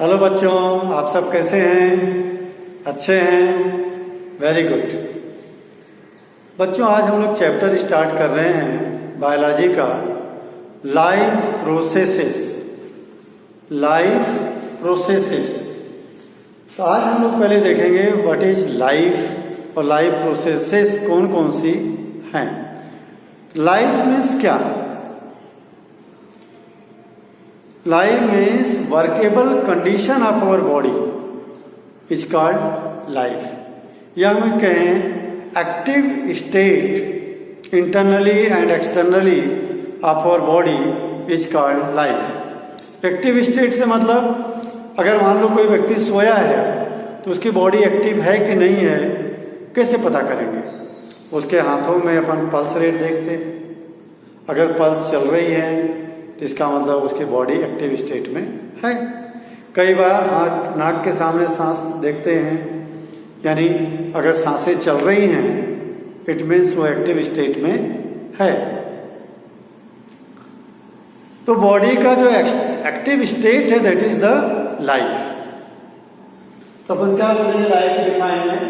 Hello बच्चों, आप सब कैसे हैं? अच्छे हैं? Very good. बच्चों, आज हम लोग चैप्टर स्टार्ट कर रहे हैं बायोलॉजी का, लाइफ प्रोसेसेस। Life processes. तो आज हम लोग पहले देखेंगे व्हाट इज लाइफ और लाइफ प्रोसेसेस कौन कौन सी हैं। लाइफ मीन्स क्या? Life means workable condition of our body is called life, या हम कहें active state internally and externally of our body is called life. Active state से मतलब अगर मान लो कोई व्यक्ति सोया है तो उसकी बॉडी एक्टिव है कि नहीं है, कैसे पता करेंगे? उसके हाथों में अपन पल्स रेट देखते हैं। अगर पल्स चल रही है तो इसका मतलब उसकी बॉडी एक्टिव स्टेट में है। कई बार हाथ नाक के सामने सांस देखते हैं, यानी अगर सांसें चल रही हैं इट मीन्स वो एक्टिव स्टेट में है। तो बॉडी का जो एक्टिव स्टेट है दैट इज द लाइफ। तो अपन क्या बोलेंगे लाइफ के डिफाइन में?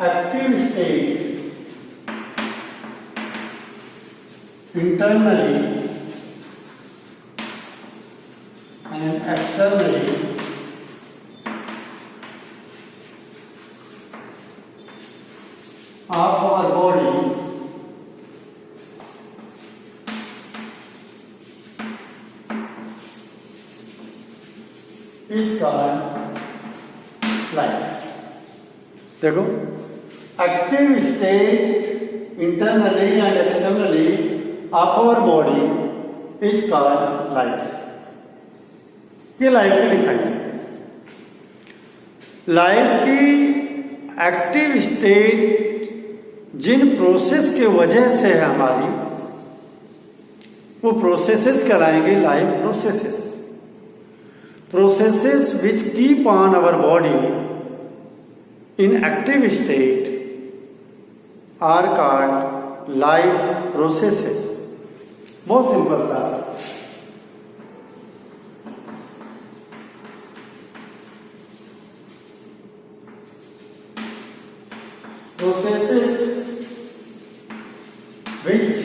Active state internally and externally of our body is called life. देखो, active state internally and externally of our body is called life. ये लाइफ की define है। लाइफ की एक्टिव स्टेट जिन प्रोसेस के वजह से है हमारी, वो प्रोसेसेस कहलाएंगे life processes. Processes which keep on our body in active state are called life processes. बहुत सिंपल सा। प्रोसेसेस which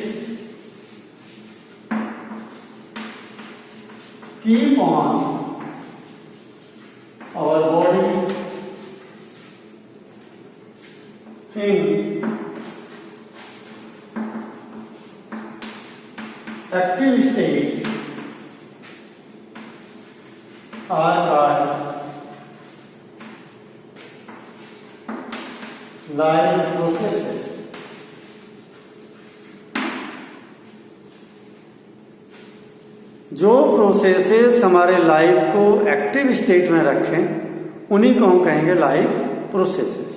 keep on our body in active state are called life processes. जो प्रोसेसेस हमारे लाइफ को active state में रखें उन्हीं को हम कहेंगे लाइफ प्रोसेसेस।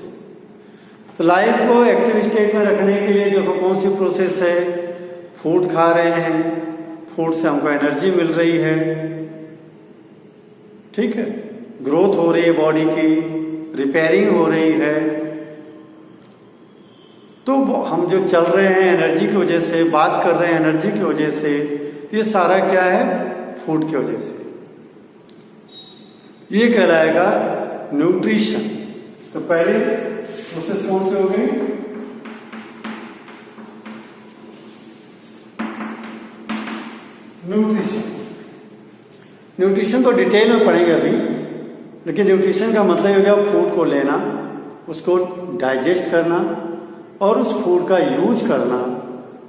तो लाइफ को एक्टिव स्टेट में रखने के लिए देखो कौन सी प्रोसेस है। फूड खा रहे हैं, फूड से हमको एनर्जी मिल रही है, ठीक है, ग्रोथ हो रही है बॉडी की, रिपेयरिंग हो रही है। तो हम जो चल रहे हैं एनर्जी की वजह से, बात कर रहे हैं एनर्जी की वजह से, ये सारा क्या है? फूड की वजह से। ये कहलाएगा न्यूट्रिशन। तो पहले प्रोसेस कौन सी हो गई? न्यूट्रिशन। न्यूट्रिशन को डिटेल में पढ़ेंगे अभी, लेकिन न्यूट्रिशन का मतलब हो गया फूड को लेना, उसको डाइजेस्ट करना और उस फूड का यूज करना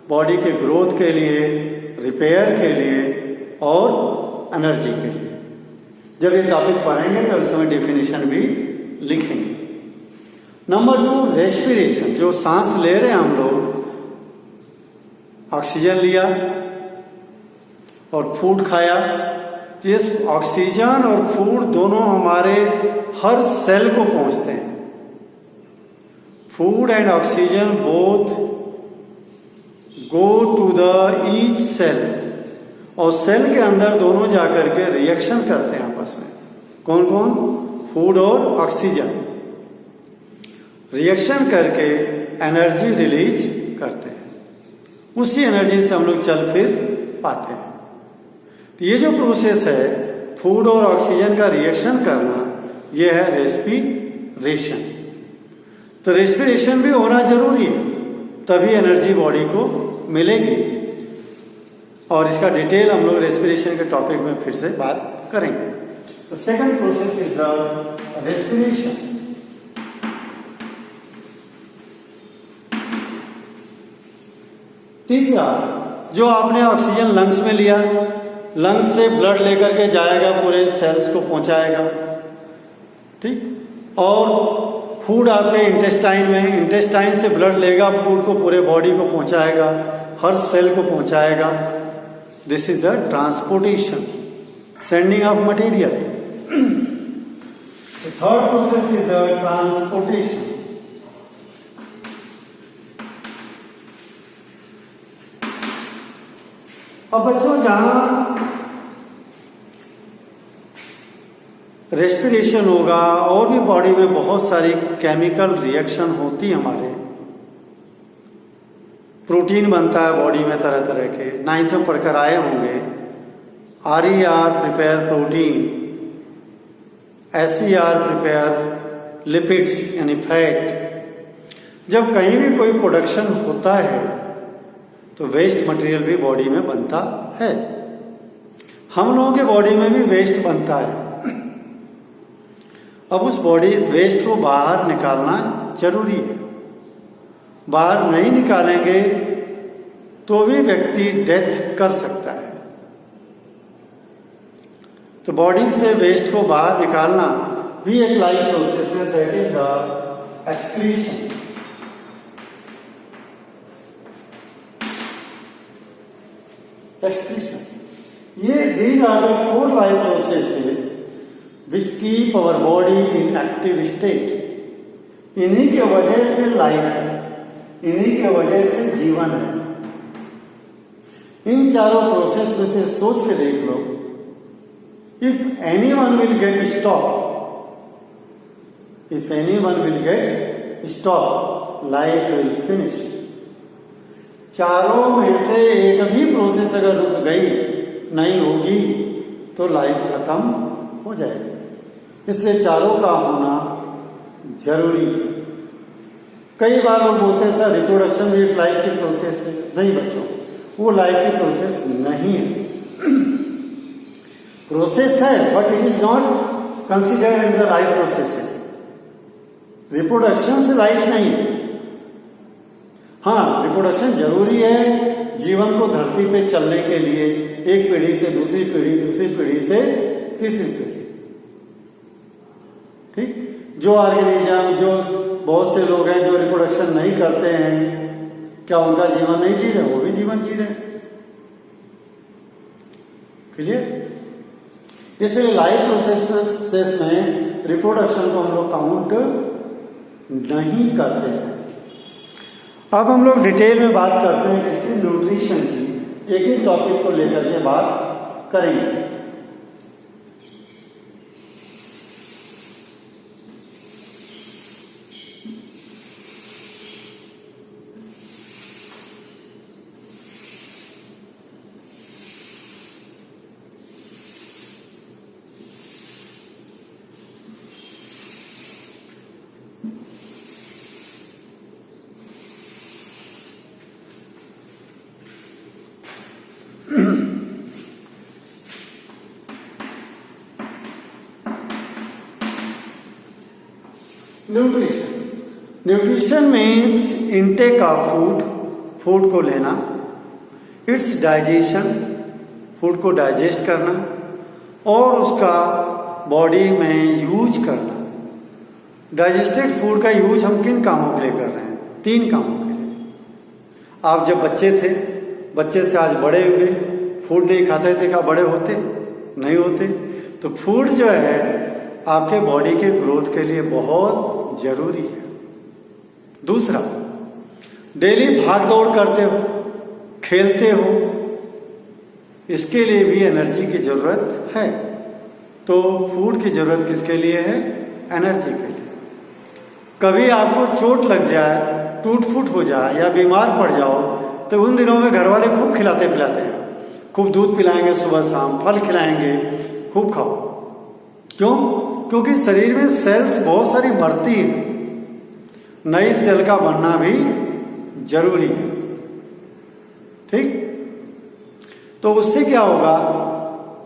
बॉडी के ग्रोथ के लिए, रिपेयर के लिए और एनर्जी के लिए। जब ये टॉपिक पढ़ेंगे तो उसमें डेफिनेशन भी लिखेंगे। Number 2, respiration. जो सांस ले रहे हैं हम लोग, ऑक्सीजन लिया और फूड खाया, तो ये ऑक्सीजन और फूड दोनों हमारे हर सेल को पहुंचते हैं। Food and oxygen both go to the each cell, और सेल के अंदर दोनों जाकर के रिएक्शन करते हैं आपस में। कौन कौन? फूड और ऑक्सीजन रिएक्शन करके एनर्जी रिलीज करते हैं। उसी एनर्जी से हम लोग चल फिर पाते हैं। तो ये जो प्रोसेस है फूड और ऑक्सीजन का रिएक्शन करना, ये है रेस्पिरेशन। तो रेस्पिरेशन भी होना जरूरी है, तभी एनर्जी बॉडी को मिलेगी। और इसका डिटेल हम लोग रेस्पिरेशन के टॉपिक में फिर से बात करेंगे। तो second process is the respiration. तीसरा, जो आपने ऑक्सीजन लंग्स में लिया, लंग्स से ब्लड लेकर के जाएगा, पूरे सेल्स को पहुंचाएगा, ठीक। और फूड आपके इंटेस्टाइन में, इंटेस्टाइन से ब्लड लेगा, फूड को पूरे बॉडी को पहुंचाएगा, हर सेल को पहुंचाएगा। This is the transportation, sending of material. Third process is the transportation. अब बच्चों, जहां रेस्पिरेशन होगा और भी बॉडी में बहुत सारी केमिकल रिएक्शन होती हमारे, प्रोटीन बनता है बॉडी में तरह तरह के, 9th में पढ़कर आए होंगे। RER prepare protein, SER prepare lipids यानी फैट। जब कहीं भी कोई प्रोडक्शन होता है तो वेस्ट मटेरियल भी बॉडी में बनता है। हम लोगों के बॉडी में भी वेस्ट बनता है। अब उस बॉडी वेस्ट को बाहर निकालना जरूरी है। बाहर नहीं निकालेंगे तो भी व्यक्ति डेथ कर सकता है। तो बॉडी से वेस्ट को बाहर निकालना भी एक लाइफ प्रोसेस है, that is the excretion. Excretion, ये these are the 4 life processes which keep our body in active state। इन्हीं के वजह से लाइफ है, इन्हीं के वजह से जीवन है। इन चारों प्रोसेस में से सोच के देख लो, if anyone will get stop, if anyone will get stop, life will finish. चारों में से एक भी प्रोसेस अगर रुक गई, नहीं होगी, तो लाइफ खत्म हो जाएगी। इसलिए चारों का होना जरूरी है। कई बार लोग बोलते हैं सर रिप्रोडक्शन भी एक लाइफ की प्रोसेस है। नहीं बच्चों, वो लाइफ की प्रोसेस नहीं है। प्रोसेस है but it is not considered in the life processes. Reproduction से लाइफ नहीं है। हाँ, रिप्रोडक्शन जरूरी है जीवन को धरती पे चलने के लिए, एक पीढ़ी से दूसरी पीढ़ी, दूसरी पीढ़ी से तीसरी पीढ़ी, ठीक। जो ऑर्गेनिज्म, जो बहुत से लोग हैं जो रिप्रोडक्शन नहीं करते हैं, क्या उनका जीवन नहीं जी रहे? वो भी जीवन जी रहे हैं। क्लियर? इसलिए लाइफ प्रोसेस में रिप्रोडक्शन को हम लोग काउंट नहीं करते हैं। अब हम लोग डिटेल में बात करते हैं इसकी न्यूट्रिशन की। एक ही टॉपिक को लेकर के बात करेंगे। Nutrition means intake of food, food को लेना, इट्स डाइजेशन, फूड को डाइजेस्ट करना, और उसका बॉडी में यूज करना। डाइजेस्टेड फूड का यूज हम किन कामों के लिए कर रहे हैं? 3 कामों के लिए। आप जब बच्चे थे, बच्चे से आज बड़े हुए, फूड नहीं खाते थे, क्या बड़े होते? नहीं होते। तो फूड जो है आपके बॉडी के ग्रोथ के लिए बहुत जरूरी है। दूसरा, डेली भाग दौड़ करते हो, खेलते हो, इसके लिए भी एनर्जी की जरूरत है। तो फूड की जरूरत किसके लिए है? एनर्जी के लिए। कभी आपको चोट लग जाए, टूट फूट हो जाए या बीमार पड़ जाओ, तो उन दिनों में घर वाले खूब खिलाते पिलाते हैं, खूब दूध पिलाएंगे सुबह शाम, फल खिलाएंगे, खूब खाओ। क्यों? क्योंकि शरीर में सेल्स बहुत सारी मरती है, नई सेल का बनना भी जरूरी है। ठीक, तो उससे क्या होगा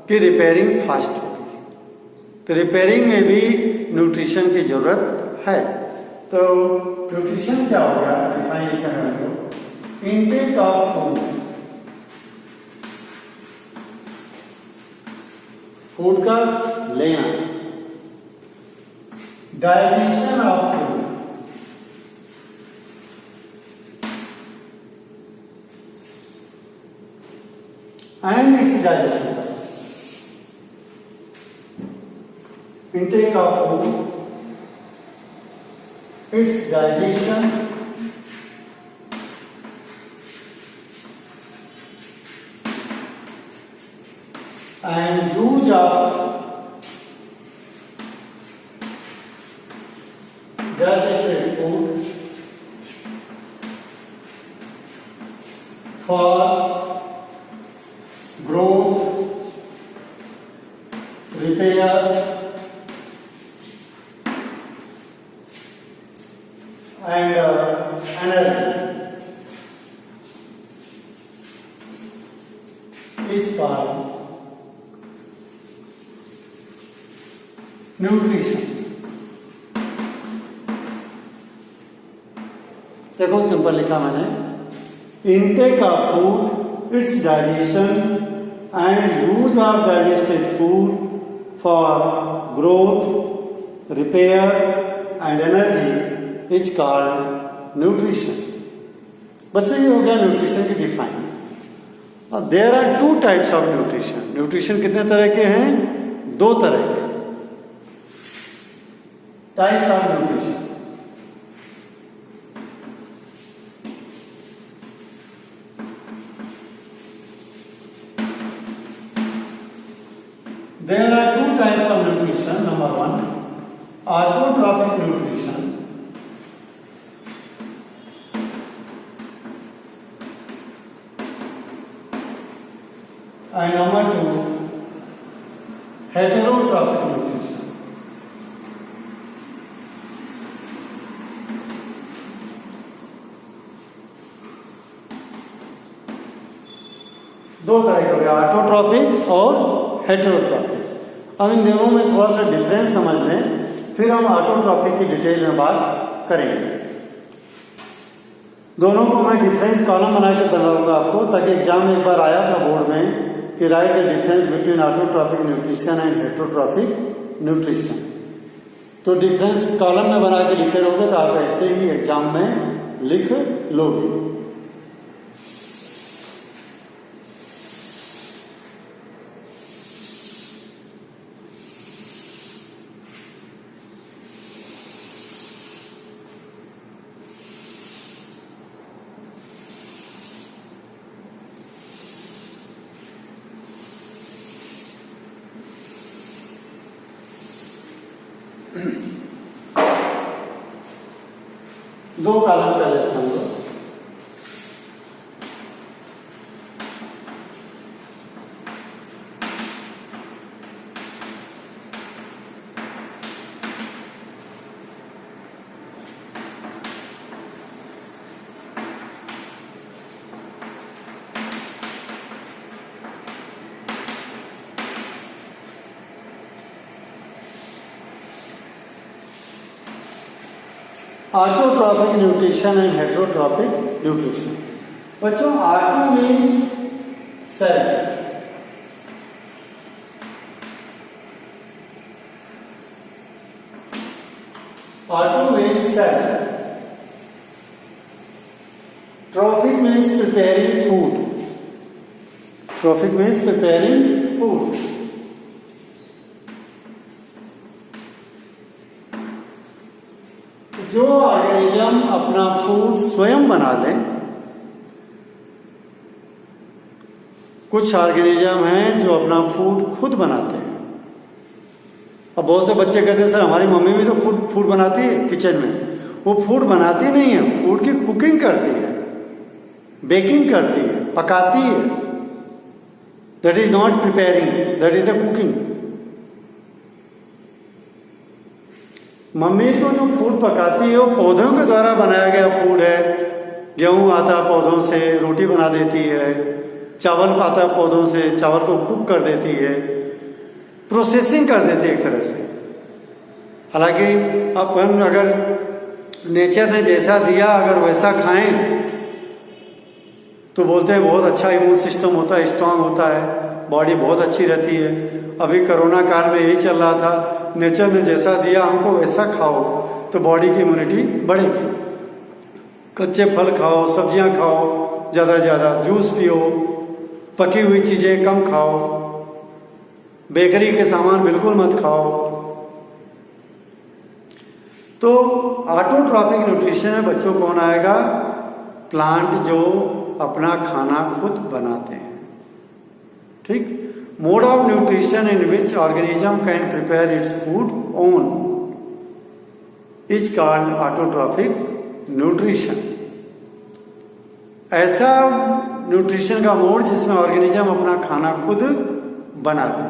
कि रिपेयरिंग फास्ट होगी। तो रिपेयरिंग में भी न्यूट्रिशन की जरूरत है। तो न्यूट्रिशन क्या हो गया, डिफाइन लिखा है, इनटेक ऑफ फूड, फूड का लेना, digestion of food, and its digestion. Intake of food, its digestion, and use of digested food for growth, repair, and energy is called nutrition. देखो सिंपल लिखा मैंने, intake of food, its digestion and use of digested food for growth, repair and energy is called nutrition. बच्चों ये हो गया nutrition की define. और there are two types of nutrition. Nutrition कितने तरह के हैं? दो तरह के types of nutrition. There are two types of nutrition. Number one, autotrophic nutrition. And number two, heterotrophic nutrition. दो तरह के हो गए, ऑटोट्रॉफिक और हेटेरोट्रॉफिक। अब इन दोनों में थोड़ा सा डिफरेंस समझ लें, फिर हम ऑटोट्रॉफिक की डिटेल में बात करेंगे। दोनों को मैं डिफरेंस कॉलम बना के बनाऊंगा आपको, ताकि एग्जाम में एक बार आया था बोर्ड में कि right the difference between autotrophic nutrition and heterotrophic nutrition. तो डिफरेंस कॉलम में बना के लिखे रहोगे तो आप ऐसे ही एग्जाम में लिख लोगे। दो कॉलम कर लेते हैं हम लोग। Autotrophic nutrition and heterotrophic nutrition. बच्चों auto means self, auto means self, trophic means preparing food, trophic means preparing food. जो ऑर्गेनिज्म अपना फूड स्वयं बना ले, कुछ ऑर्गेनिज्म हैं जो अपना फूड खुद बनाते हैं। अब बहुत से बच्चे कहते हैं सर हमारी मम्मी भी तो फूड बनाती है किचन में। वो फूड बनाती नहीं है, फूड की कुकिंग करती है। बेकिंग करती है, पकाती है, that is not preparing, that is the cooking. Mummy तो जो फूड पकाती है वो पौधों के द्वारा बनाया गया फूड है। गेहूं आता है पौधों से, रोटी बना देती है। चावल आता है पौधों से, चावल को कुक कर देती है, प्रोसेसिंग कर देती है एक तरह से। हालांकि अपन अगर नेचर ने जैसा दिया अगर वैसा खाएं तो बोलते हैं बहुत अच्छा इम्यून सिस्टम होता है, स्ट्रांग होता है, बॉडी बहुत अच्छी रहती है। अभी कोरोना काल में यही चल रहा था, नेचर ने जैसा दिया हमको वैसा खाओ तो बॉडी की इम्यूनिटी बढ़ेगी। कच्चे फल खाओ, सब्जियां खाओ, ज़्यादा से ज़्यादा जूस पियो, पकी हुई चीज़ें कम खाओ, बेकरी के सामान बिल्कुल मत खाओ। तो ऑटोट्रॉपिक न्यूट्रिशन में बच्चों कौन आएगा? प्लांट जो अपना खाना खुद बनाते हैं। ठीक। Mode of nutrition in which organism can prepare its food own is called autotrophic nutrition. ऐसा न्यूट्रिशन का मोड जिसमें ऑर्गेनिज्म अपना खाना खुद बना दे,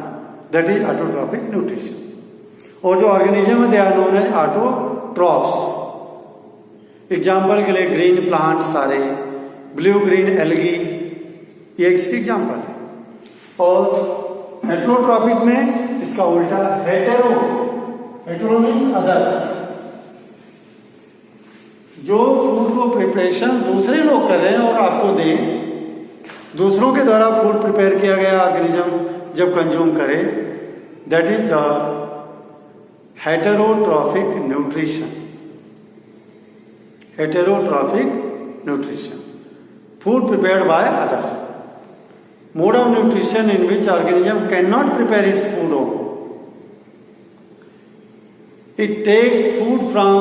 दैट इज ऑटोट्रॉपिक न्यूट्रिशन। और जो ऑर्गेनिज्म है they are known as autotrophs. Example के लिए ग्रीन प्लांट सारे, ब्लू ग्रीन एल्गी, ये एक एग्जाम्पल है। और हेटेरोट्रॉपिक में इसका उल्टा हेटेरो, हेटेरो मीन्स अदर। जो फूड को प्रिपरेशन दूसरे लोग कर रहे हैं और आपको दें, दूसरों के द्वारा फूड प्रिपेयर किया गया ऑर्गेनिज्म जब कंज्यूम करे, that is the heterotrophic nutrition. Heterotrophic nutrition, food prepared by other. Mode of nutrition in which organism cannot prepare its food own. It takes food from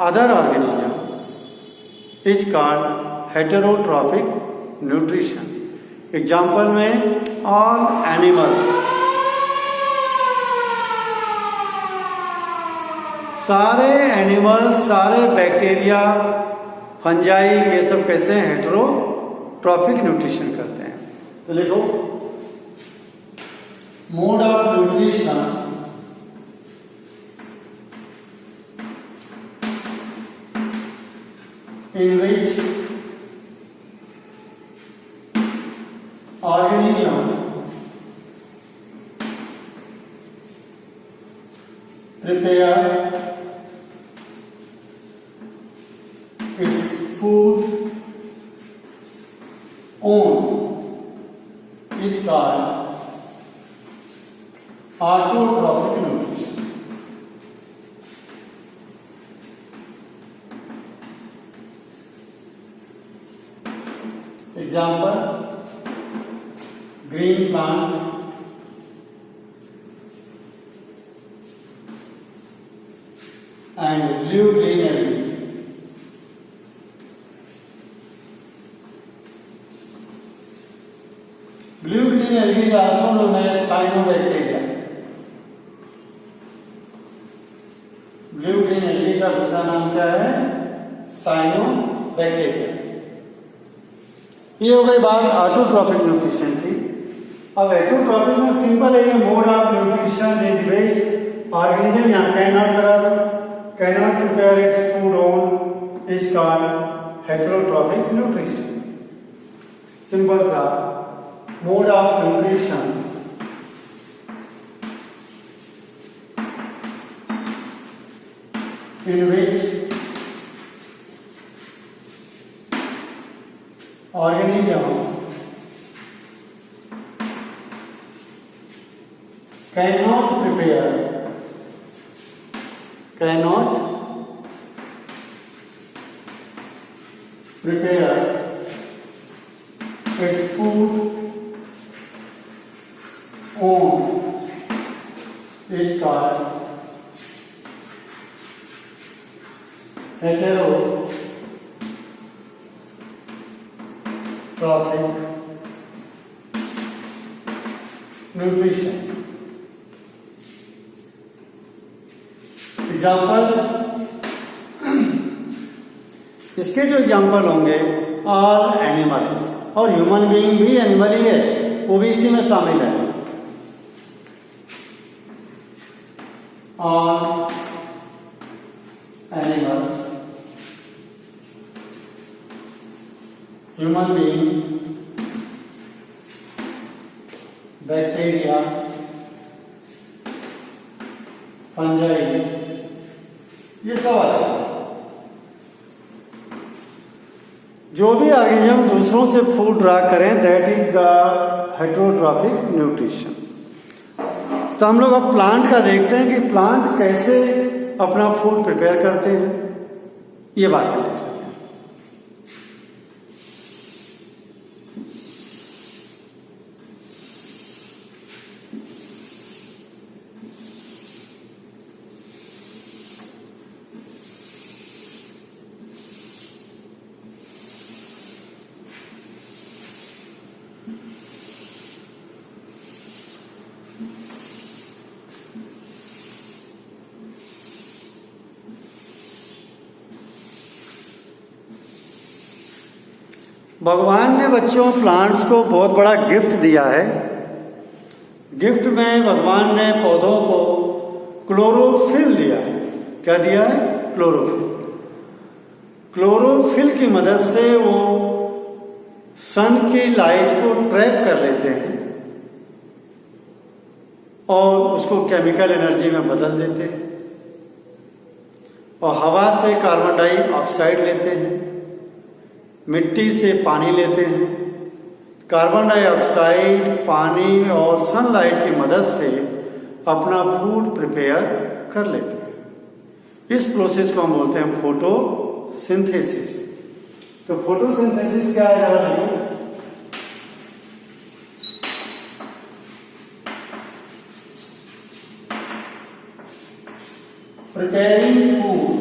other organism is called heterotrophic nutrition. Example में all animals, सारे animals, सारे bacteria, fungi, ये सब कैसे हैं? Heterotrophic nutrition करते हैं। तो लिखो mode of nutrition in which organism prepare its food own is called autotrophic nutrition. Example, green plant, and blue green algae. Blue green algae is also known as cyanobacteria. Blue green algae का दूसरा नाम क्या है? Cyanobacteria. ये हो गई बात autotrophic nutrition की। अब हेटेरोट्रॉपिक में सिंपल है, ये mode of nutrition in which organism यहाँ cannot prepare its food own is called heterotrophic nutrition. Simple सा mode of nutrition in which organism cannot prepare its food own is called heterotrophic nutrition. Example, इसके जो example होंगे all animals, और human being भी animal ही है, वो भी इसी में शामिल है। All animals, human being, bacteria, fungi, ये सब आ जाएगा। जो भी ऑर्गेनिज्म दूसरों से फूड ड्रा करें, that is the heterotrophic nutrition. तो हम लोग अब प्लांट का देखते हैं कि प्लांट कैसे अपना फूड प्रिपेयर करते हैं, ये बात है। भगवान ने बच्चों प्लांट्स को बहुत बड़ा गिफ्ट दिया है। गिफ्ट में भगवान ने पौधों को क्लोरोफिल दिया है। क्या दिया है? क्लोरोफिल। क्लोरोफिल की मदद से वो सन की लाइट को ट्रैप कर लेते हैं और उसको केमिकल एनर्जी में बदल देते हैं, और हवा से कार्बन डाइऑक्साइड लेते हैं, मिट्टी से पानी लेते हैं। कार्बन डाइऑक्साइड, पानी और सनलाइट की मदद से अपना फूड प्रिपेयर कर लेते हैं। इस प्रोसेस को हम बोलते हैं फोटोसिंथेसिस। तो फोटोसिंथेसिस क्या है जरा देखिए। Preparing food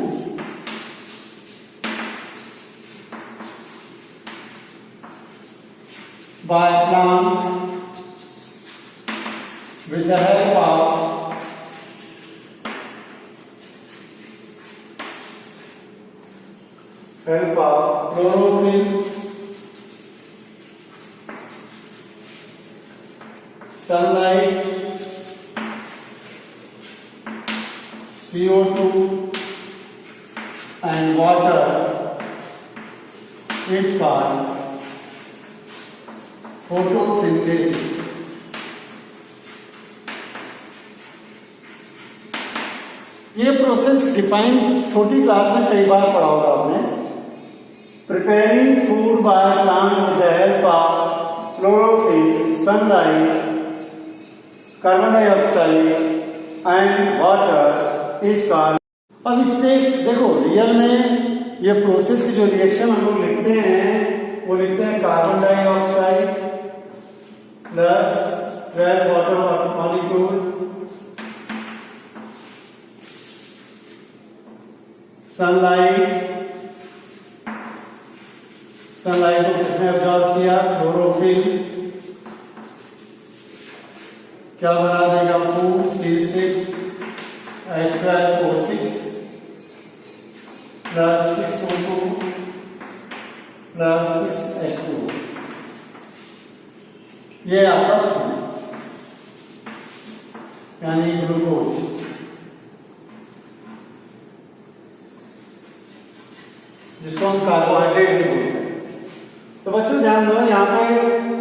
by plant with the help of chlorophyll, sunlight, CO2 and water is called photosynthesis. ये प्रोसेस डिफाइन छोटी क्लास में कई बार पढ़ा होगा आपने। Preparing food by plant with the help of chlorophyll, sunlight, carbon dioxide and water is called. अब step देखो, real में ये प्रोसेस की जो रिएक्शन हम लोग लिखते हैं वो लिखते हैं carbon dioxide plus 12 water molecule, sunlight, sunlight को किसने ऑब्जॉर्व किया? क्लोरोफिल। क्या बना देगा? Food C6H12O6 plus 6O2 plus 6H2। ये आपका यानी ग्लूकोज। जिसको हम कार्बोहाइड्रेट बोलते हैं। तो बच्चों ध्यान दो, यहाँ पे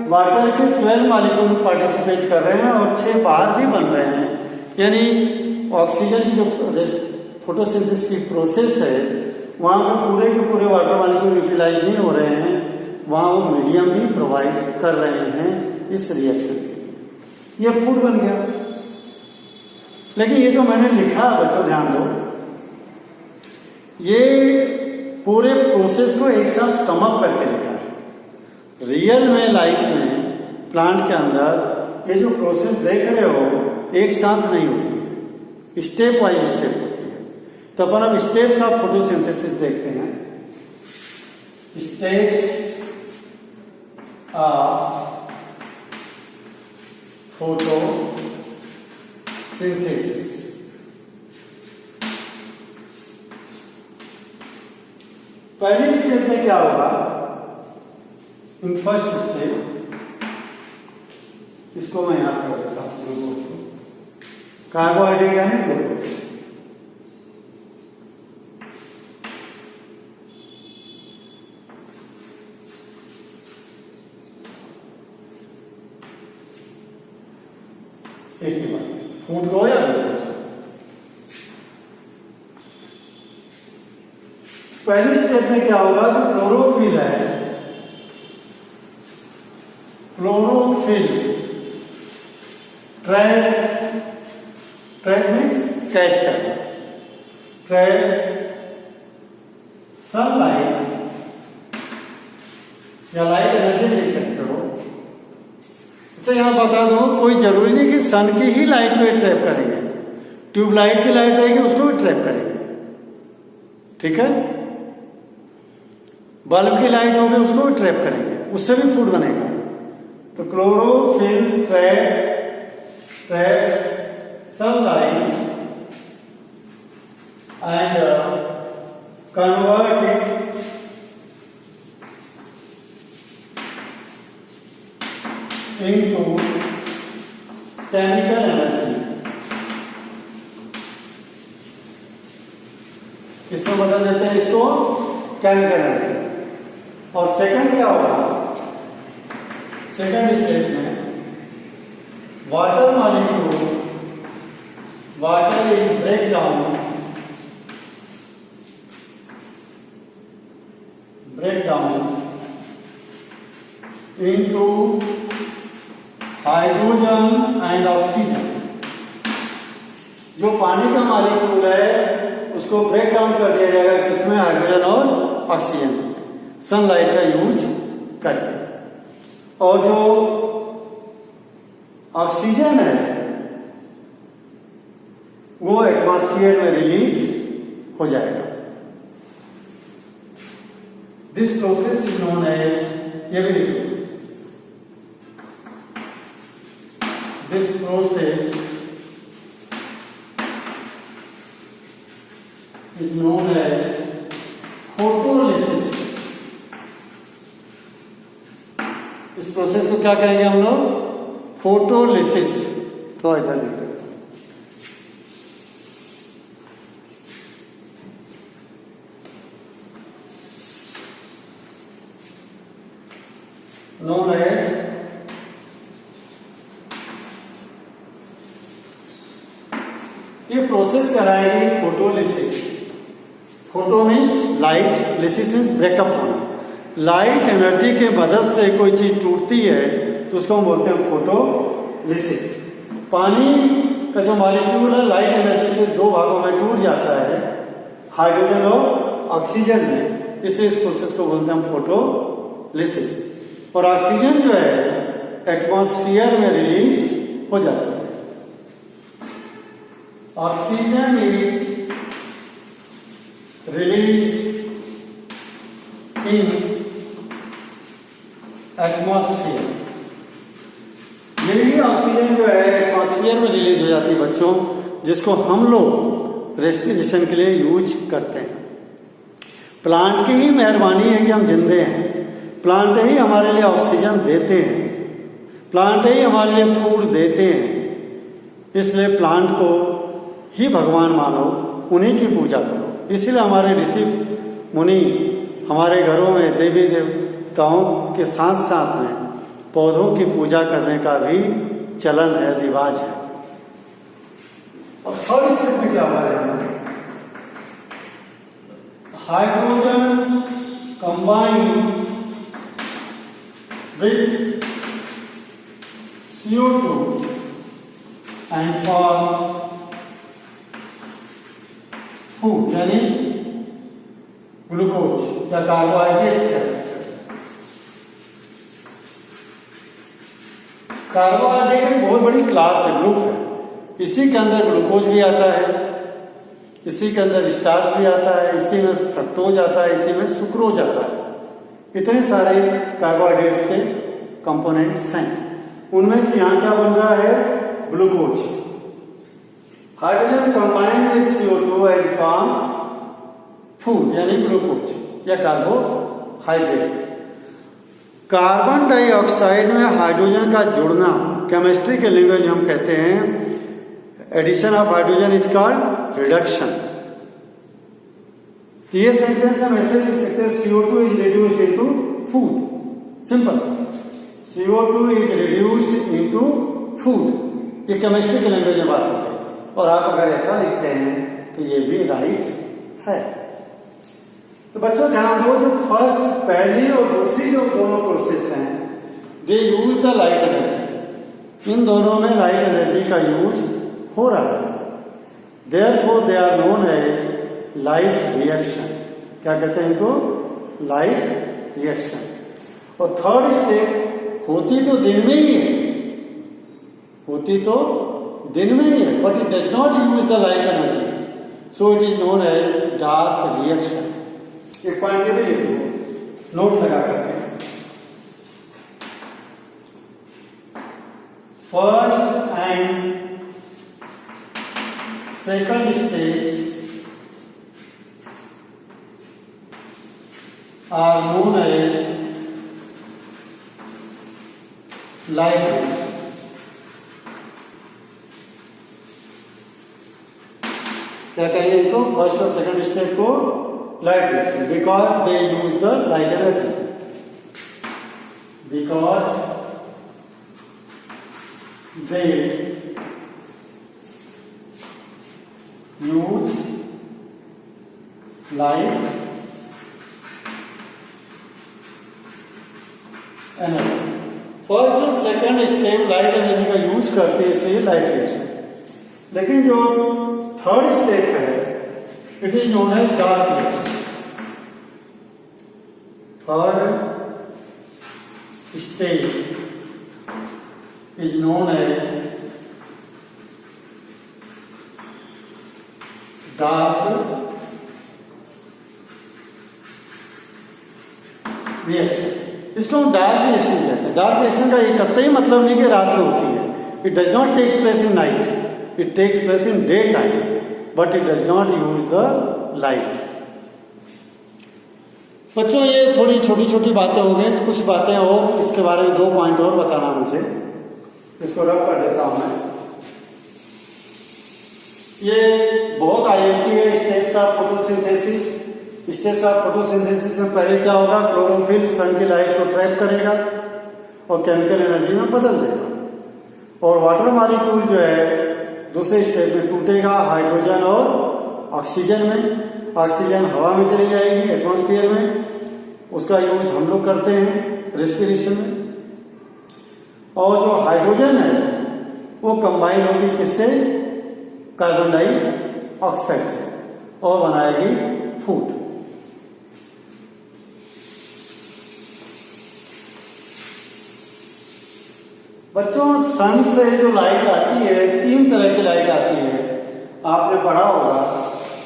वाटर के 12 मॉलिक्यूल पार्टिसिपेट कर रहे हैं और 6 बार भी बन रहे हैं। यानी ऑक्सीजन की जो फोटोसिंथेसिस की प्रोसेस है वहाँ पे पूरे के पूरे वाटर मॉलिक्यूल यूटिलाइज नहीं हो रहे हैं, वहाँ वो मीडियम भी प्रोवाइड कर रहे हैं इस रिएक्शन के। ये फूड बन गया। लेकिन ये जो मैंने लिखा बच्चों ध्यान दो, ये पूरे प्रोसेस को एक साथ समअप करके लिखा है। रियल में लाइफ में प्लांट के अंदर ये जो प्रोसेस देख रहे हो एक साथ नहीं होती है, स्टेप बाय स्टेप होती है। तो अपन अब स्टेप्स ऑफ फोटोसिंथेसिस देखते हैं। Steps of photosynthesis. पहली स्टेप में क्या होगा? इन फर्स्ट स्टेप, इसको मैं याद कर देता हूँ, ग्लूकोज को, कार्बोहाइड्रेट यानी ग्लूकोज। एक ही बात, फूड को या ग्लूकोज। पहली स्टेप में क्या होगा, जो क्लोरोफिल है, क्लोरोफिल ट्रैप मीन्स कैच करना, ट्रैप सनलाइट या लाइट एनर्जी लिख सकते हो। इससे यहां बता दो, कोई जरूरी नहीं कि सन की ही लाइट को ट्रैप करेंगे, ट्यूबलाइट की लाइट रहेगी उसको भी ट्रैप करेंगे, ठीक है। बल्ब की लाइट होगी उसको भी ट्रैप करेंगे, उससे भी फूड बनेगा। तो chlorophyll traps sunlight and convert it into chemical energy। इसमें बदल देते हैं इसको केमिकल एनर्जी। और सेकंड क्या होगा, सेकंड स्टेप में water molecule, water is break down into hydrogen and oxygen. जो पानी का मॉलिक्यूल है उसको ब्रेक डाउन कर दिया जाएगा किसमें, हाइड्रोजन और ऑक्सीजन, सनलाइट का यूज करके। और जो ऑक्सीजन है वो एटमॉस्फेयर में रिलीज हो जाएगा। This process is known as ability. This process is known as photolysis। इस प्रोसेस को क्या कहेंगे हम लोग, फोटोलिसिस। तो इधर देखते हैं, known as ये प्रोसेस कराएगी photolysis. Photo means light, lysis means breakup होना। लाइट एनर्जी के मदद से कोई चीज टूटती है तो उसको हम बोलते हैं फोटोलिसिस। पानी का जो मॉलिक्यूल है लाइट एनर्जी से दो भागों में टूट जाता है, हाइड्रोजन और ऑक्सीजन में, इसलिए इस प्रोसेस को बोलते हैं हम फोटोलिसिस। और ऑक्सीजन जो है एटमॉस्फेयर में रिलीज हो जाता है। Oxygen is released in atmosphere। यही ऑक्सीजन जो है एटमॉस्फेयर में रिलीज हो जाती है बच्चों, जिसको हम लोग रेस्पिरेशन के लिए यूज करते हैं। प्लांट की ही मेहरबानी है कि हम जिंदे हैं। प्लांट ही हमारे लिए ऑक्सीजन देते हैं, प्लांट ही हमारे लिए फूड देते हैं। इसलिए प्लांट को ही भगवान मानो, उन्हीं की पूजा करो। इसलिए हमारे ऋषि मुनि हमारे घरों में देवी देवताओं के साथ साथ में पौधों की पूजा करने का भी चलन है, रिवाज है। और थर्ड स्टेप में क्या हुआ, hydrogen combine with CO2 and form food, यानी ग्लूकोज या कार्बोहाइड्रेट। कार्बोहाइड्रेट एक बहुत बड़ी क्लास है, ग्रुप है। इसी के अंदर ग्लूकोज भी आता है, इसी के अंदर स्टार्च भी आता है, इसी में फ्रक्टोज आता है, इसी में सुक्रोज आता है। इतने सारे कार्बोहाइड्रेट्स के कंपोनेंट्स हैं। उनमें से यहां क्या बन रहा है, glucose. Hydrogen combine with CO2 and form food, यानी ग्लूकोज या कार्बोहाइड्रेट। कार्बन डाइऑक्साइड में हाइड्रोजन का जुड़ना, केमिस्ट्री के लैंग्वेज हम कहते हैं addition of hydrogen is called reduction. ये सेंटेंस हम ऐसे लिख सकते हैं, CO2 is reduced into food. Simple, CO2 is reduced into food. ये केमिस्ट्री के लैंग्वेज में बात हो गई, और आप अगर ऐसा लिखते हैं तो ये भी राइट है। तो बच्चों ध्यान दो, जो फर्स्ट पहली और दूसरी जो दोनों प्रोसेस हैं, they use the light energy. इन दोनों में लाइट एनर्जी का यूज हो रहा है, therefore they are known as light reaction. क्या कहते हैं इनको? Light reaction. और थर्ड स्टेप होती तो दिन में ही है, होती तो दिन में ही है, but it does not use the light energy, so it is known as dark reaction. एक पॉइंट भी लिख लो नोट लगा करके। First and second stage are known as light reaction. क्या कहेंगे इनको? फर्स्ट और सेकंड स्टेप को light reaction, because they use the light energy, because they use light energy. First और सेकंड स्टेप लाइट एनर्जी का use करते हैं, इसलिए लाइट रिएक्शन। लेकिन जो थर्ड स्टेप है, it is known as dark reaction. Third step is known as dark reaction. इसको हम डार्क रिएक्शन कहते हैं। डार्क रिएक्शन का एक कतई मतलब नहीं कि रात में होती है। It does not takes place in night, it takes place in day time, but it does not use the light. बच्चों ये थोड़ी छोटी छोटी बातें हो गई, तो कुछ बातें और इसके बारे में 2 पॉइंट और बताना मुझे, इसको रब कर देता हूं मैं। ये बहुत आईएमपी है, steps of photosynthesis. Steps of photosynthesis में पहले क्या होगा, क्लोरोफिल सन की लाइट को ट्रैप करेगा और केमिकल एनर्जी में बदल देगा, और वाटर मॉलिक्यूल जो है दूसरे स्टेप में टूटेगा हाइड्रोजन और ऑक्सीजन में। ऑक्सीजन हवा में चली जाएगी, एटमॉस्फेयर में, उसका यूज हम लोग करते हैं रेस्पिरेशन में। और जो हाइड्रोजन है वो कंबाइन होगी किससे? कार्बन डाइऑक्साइड से, और बनाएगी फूड। बच्चों सन से जो लाइट आती है, 3 तरह की लाइट आती है, आपने पढ़ा होगा।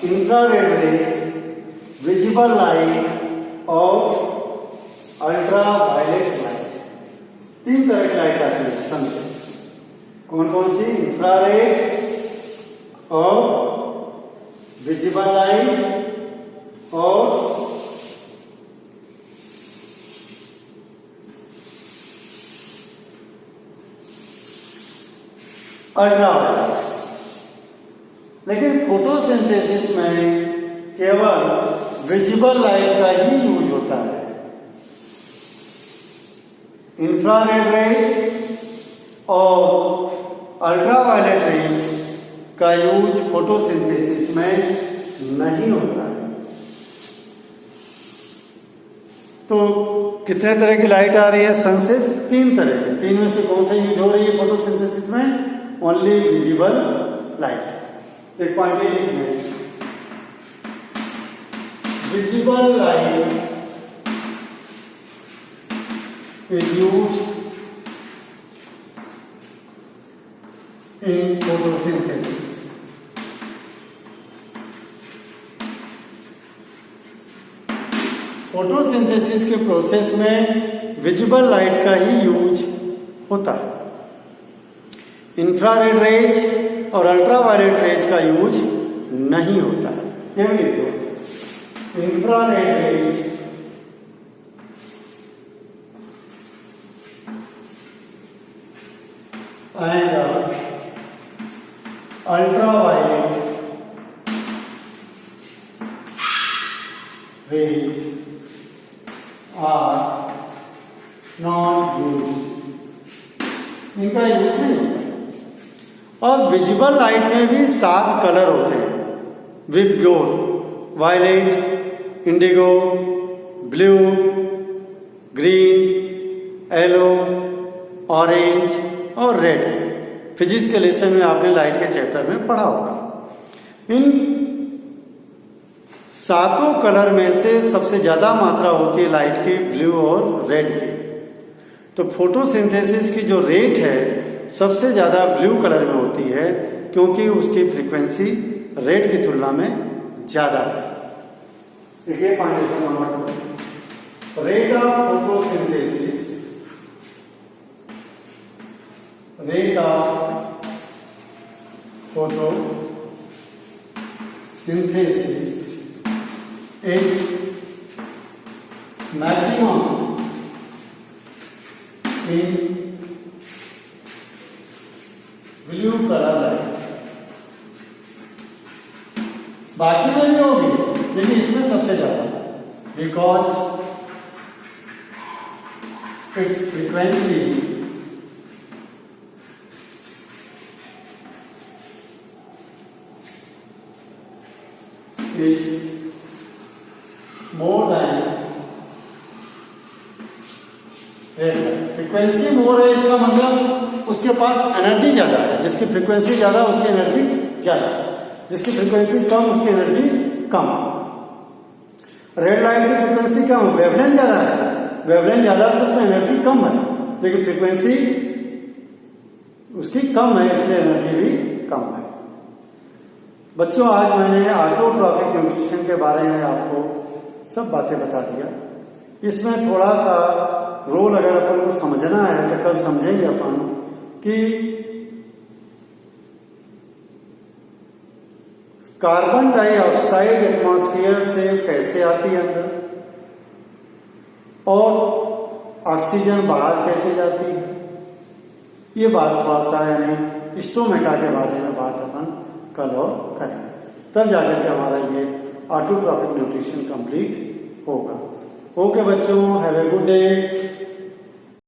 इंफ्रारेड रेज, विजिबल लाइट और अल्ट्रा वायलेट लाइट। 3 तरह की लाइट आती है सन से। कौन कौन सी? इंफ्रारेड और विजिबल लाइट और अल्ट्रावायलेट। लेकिन फोटोसिंथेसिस में केवल विजिबल लाइट का ही यूज होता है। इंफ्रारेड रेज और अल्ट्रावायलेट रेज का यूज फोटोसिंथेसिस में नहीं होता है। तो कितने तरह की लाइट आ रही है सन से? 3 तरह की। 3 में से कौन सा यूज हो रही है फोटोसिंथेसिस में? Only visible light. एक पॉइंट लिख लें, visible light is used in photosynthesis. Photosynthesis के प्रोसेस में विजिबल लाइट का ही यूज होता है। इंफ्रारेड रेज और अल्ट्रावायलेट रेज का यूज नहीं होता है। ये भी लिखो, infrared rays and ultraviolet rays are not used. इनका यूज नहीं होता है। और विजिबल लाइट में भी 7 कलर होते हैं VIBGYOR, violet, indigo, blue, green, yellow, orange और रेड। फिजिक्स के लेसन में आपने लाइट के चैप्टर में पढ़ा होगा। इन 7 कलर में से सबसे ज्यादा मात्रा होती है लाइट की ब्लू और रेड की। तो फोटोसिंथेसिस की जो रेट है सबसे ज्यादा ब्लू कलर में होती है, क्योंकि उसकी फ्रीक्वेंसी रेड की तुलना में ज्यादा है। देखिए point number 2, rate of photosynthesis, rate of photosynthesis is maximum in blue color light। बाकी में भी होगी लेकिन इसमें सबसे ज्यादा, because its frequency is more than frequency more है, इसका मतलब उसके पास एनर्जी ज्यादा है। जिसकी फ्रीक्वेंसी ज्यादा उसकी एनर्जी ज्यादा, जिसकी फ्रीक्वेंसी कम उसकी एनर्जी कम। रेड लाइट की फ्रीक्वेंसी कम, वेवलेंथ ज्यादा है, वेवलेंथ ज्यादा से उसमें एनर्जी कम है, लेकिन फ्रीक्वेंसी उसकी कम है, इसलिए एनर्जी भी कम है। बच्चों आज मैंने ऑटोट्रॉफिक न्यूट्रिशन के बारे में आपको सब बातें बता दिया। इसमें थोड़ा सा रोल अगर अपन को समझना है तो कल समझेंगे अपन कि कार्बन डाइऑक्साइड एटमॉस्फेयर से कैसे आती है अंदर और ऑक्सीजन बाहर कैसे जाती है। ये बात थोड़ा सा यानी स्टोमेटा के बारे में बात अपन कल और करेंगे, तब जाकर के हमारा ये ऑटोट्रॉफिक न्यूट्रिशन कंप्लीट होगा। ओके बच्चों, हैव ए गुड डे।